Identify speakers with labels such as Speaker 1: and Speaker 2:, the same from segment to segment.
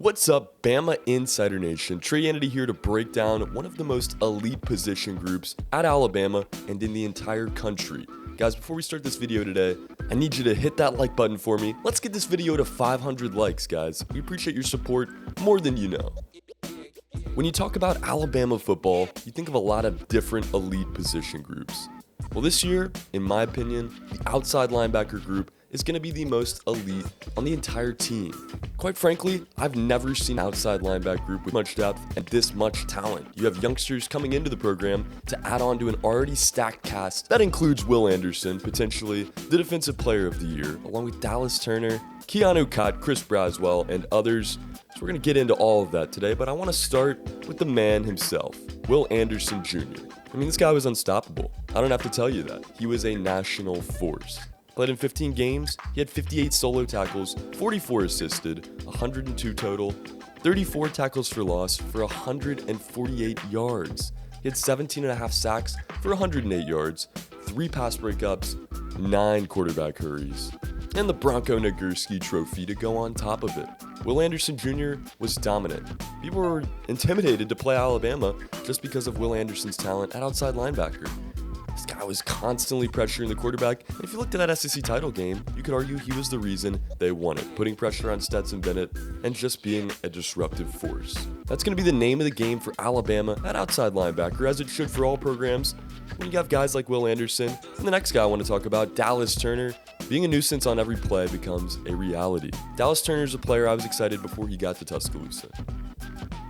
Speaker 1: What's up, Bama Insider Nation? Trey Kennedy here to break down one of the most elite position groups at Alabama and in the entire country. Guys, before we start this video today, I need you to hit that like button for me. Let's get this video to 500 likes, guys. We appreciate your support more than you know. When you talk about Alabama football, you think of a lot of different elite position groups. Well, this year, in my opinion, the outside linebacker group is going to be the most elite on the entire team. Quite frankly, I've never seen an outside linebacker group with much depth and this much talent. You have youngsters coming into the program to add on to an already stacked cast that includes Will Anderson, potentially the Defensive Player of the Year, along with Dallas Turner, Keanu Cott, Chris Braswell, and others. So we're going to get into all of that today, but I want to start with the man himself, Will Anderson Jr. I mean, this guy was unstoppable. I don't have to tell you that. He was a national force. Played in 15 games, he had 58 solo tackles, 44 assisted, 102 total, 34 tackles for loss for 148 yards. He had 17.5 sacks for 108 yards, 3 pass breakups, 9 quarterback hurries, and the Bronco Nagurski Trophy to go on top of it. Will Anderson Jr. was dominant. People were intimidated to play Alabama just because of Will Anderson's talent at outside linebacker. This guy was constantly pressuring the quarterback. And if you looked at that SEC title game, you could argue he was the reason they won it, putting pressure on Stetson Bennett and just being a disruptive force. That's going to be the name of the game for Alabama at outside linebacker, as it should for all programs. When you have guys like Will Anderson, and the next guy I want to talk about, Dallas Turner, being a nuisance on every play becomes a reality. Dallas Turner is a player I was excited before he got to Tuscaloosa.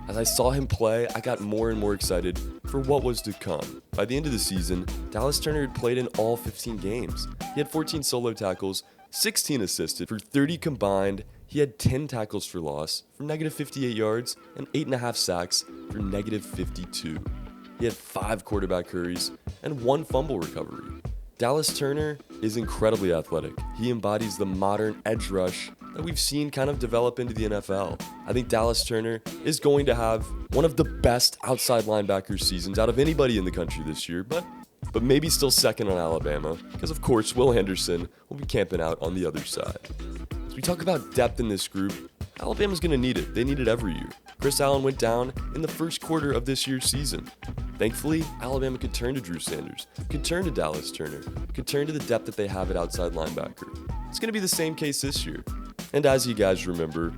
Speaker 1: As I saw him play, I got more and more excited for what was to come. By the end of the season, Dallas Turner had played in all 15 games. He had 14 solo tackles, 16 assisted for 30 combined. He had 10 tackles for loss for negative 58 yards and 8.5 sacks for negative 52. He had 5 quarterback hurries and 1 fumble recovery. Dallas Turner is incredibly athletic. He embodies the modern edge rush that we've seen kind of develop into the NFL. I think Dallas Turner is going to have one of the best outside linebacker seasons out of anybody in the country this year, but maybe still second on Alabama, because of course Will Anderson will be camping out on the other side. As we talk about depth in this group, Alabama's going to need it. They need it every year. Chris Allen went down in the first quarter of this year's season. Thankfully, Alabama could turn to Drew Sanders, could turn to Dallas Turner, could turn to the depth that they have at outside linebacker. It's going to be the same case this year. And as you guys remember,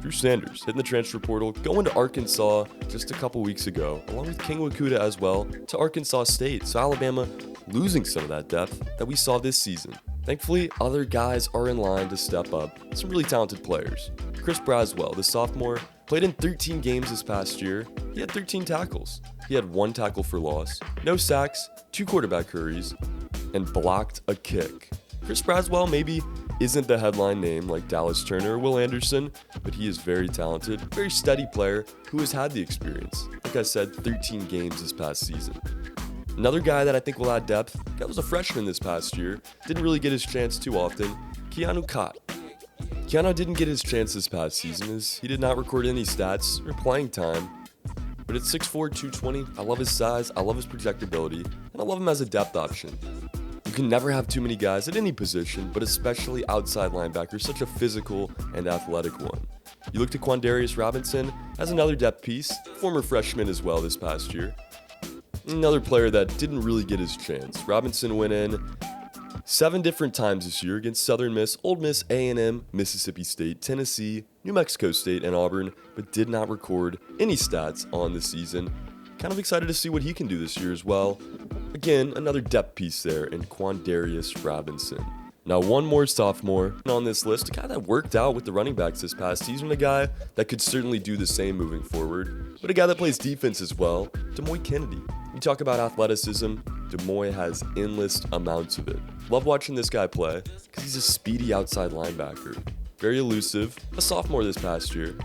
Speaker 1: Drew Sanders hitting the transfer portal, going to Arkansas just a couple weeks ago, along with King Wakuda as well, to Arkansas State. So Alabama losing some of that depth that we saw this season. Thankfully, other guys are in line to step up. Some really talented players. Chris Braswell, the sophomore, played in 13 games this past year. He had 13 tackles. He had 1 tackle for loss, no sacks, 2 quarterback hurries, and blocked a kick. Chris Braswell maybe isn't the headline name like Dallas Turner or Will Anderson, but he is very talented, very steady player who has had the experience. Like I said, 13 games this past season. Another guy that I think will add depth, guy was a freshman this past year, didn't really get his chance too often, Keanu Cott. Keanu didn't get his chance this past season as he did not record any stats or playing time, but at 6'4", 220, I love his size, I love his projectability, and I love him as a depth option. You can never have too many guys at any position, but especially outside linebacker, such a physical and athletic one. You look to Quandarius Robinson as another depth piece, former freshman as well this past year. Another player that didn't really get his chance. Robinson went in 7 different times this year against Southern Miss, Ole Miss, A&M, Mississippi State, Tennessee, New Mexico State, and Auburn, but did not record any stats on the season. Kind of excited to see what he can do this year as well. Again, another depth piece there in Quandarius Robinson. Now, one more sophomore on this list, a guy that worked out with the running backs this past season, a guy that could certainly do the same moving forward, but a guy that plays defense as well, Deshawn Kennedy. You talk about athleticism, Deshawn has endless amounts of it. Love watching this guy play because he's a speedy outside linebacker. Very elusive, a sophomore this past year.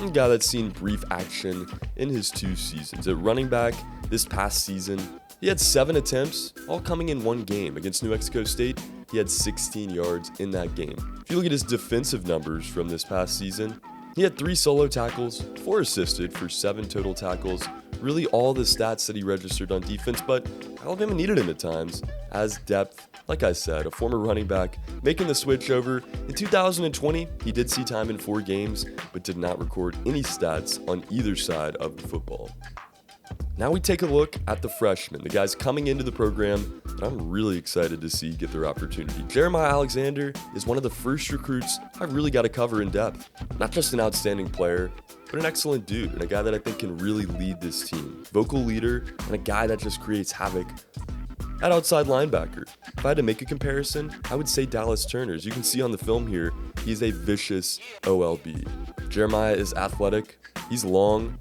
Speaker 1: A guy that's seen brief action in his 2 seasons. At running back this past season, he had 7 attempts, all coming in 1 game. Against New Mexico State, he had 16 yards in that game. If you look at his defensive numbers from this past season, he had 3 solo tackles, 4 assisted for 7 total tackles. Really all the stats that he registered on defense, but Alabama needed him at times as depth Like I said, a former running back making the switch over. In 2020, he did see time in 4 games, but did not record any stats on either side of the football. Now we take a look at the freshmen, the guys coming into the program that I'm really excited to see get their opportunity. Jeremiah Alexander is one of the first recruits I really got to cover in depth. Not just an outstanding player, but an excellent dude and a guy that I think can really lead this team. Vocal leader and a guy that just creates havoc at outside linebacker. If I had to make a comparison, I would say Dallas Turner. As you can see on the film here, he's a vicious OLB. Jeremiah is athletic, he's long,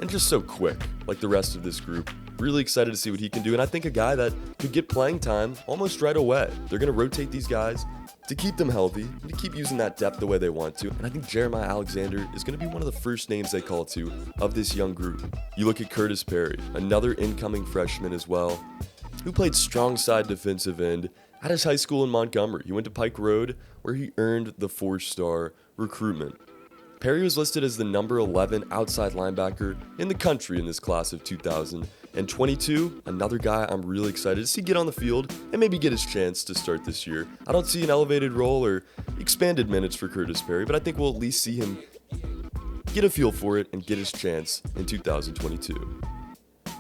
Speaker 1: and just so quick, like the rest of this group. Really excited to see what he can do, and I think a guy that could get playing time almost right away. They're going to rotate these guys to keep them healthy and to keep using that depth the way they want to, and I think Jeremiah Alexander is going to be one of the first names they call to of this young group. You look at Curtis Perry, another incoming freshman as well, who played strong side defensive end at his high school in Montgomery. He went to Pike Road, where he earned the 4-star recruitment. Perry was listed as the number 11 outside linebacker in the country in this class of 2022. Another guy I'm really excited to see get on the field and maybe get his chance to start this year. I don't see an elevated role or expanded minutes for Curtis Perry, but I think we'll at least see him get a feel for it and get his chance in 2022.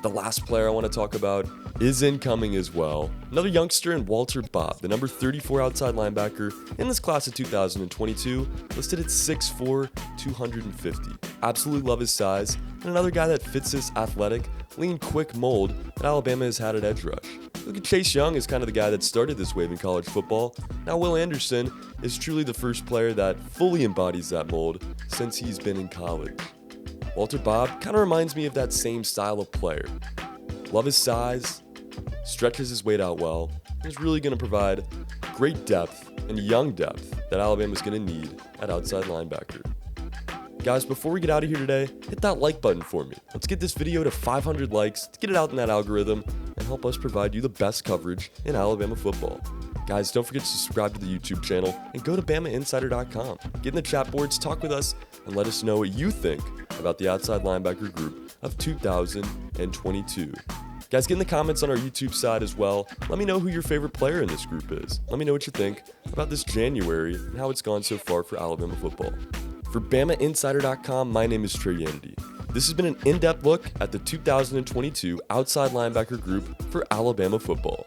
Speaker 1: The last player I want to talk about is incoming as well. Another youngster in Walter Bobb, the number 34 outside linebacker in this class of 2022, listed at 6'4", 250. Absolutely love his size, and another guy that fits this athletic, lean, quick mold that Alabama has had at edge rush. Look at Chase Young as kind of the guy that started this wave in college football. Now Will Anderson is truly the first player that fully embodies that mold since he's been in college. Walter Bobb kind of reminds me of that same style of player. Love his size, stretches his weight out well, and is really going to provide great depth and young depth that Alabama's going to need at outside linebacker. Guys, before we get out of here today, hit that like button for me. Let's get this video to 500 likes to get it out in that algorithm and help us provide you the best coverage in Alabama football. Guys, don't forget to subscribe to the YouTube channel and go to BamaInsider.com. Get in the chat boards, talk with us, and let us know what you think about the outside linebacker group of 2022. Guys, get in the comments on our YouTube side as well. Let me know who your favorite player in this group is. Let me know what you think about this January and how it's gone so far for Alabama football. For BamaInsider.com, my name is Deshawn Kennedy. This has been an in-depth look at the 2022 outside linebacker group for Alabama football.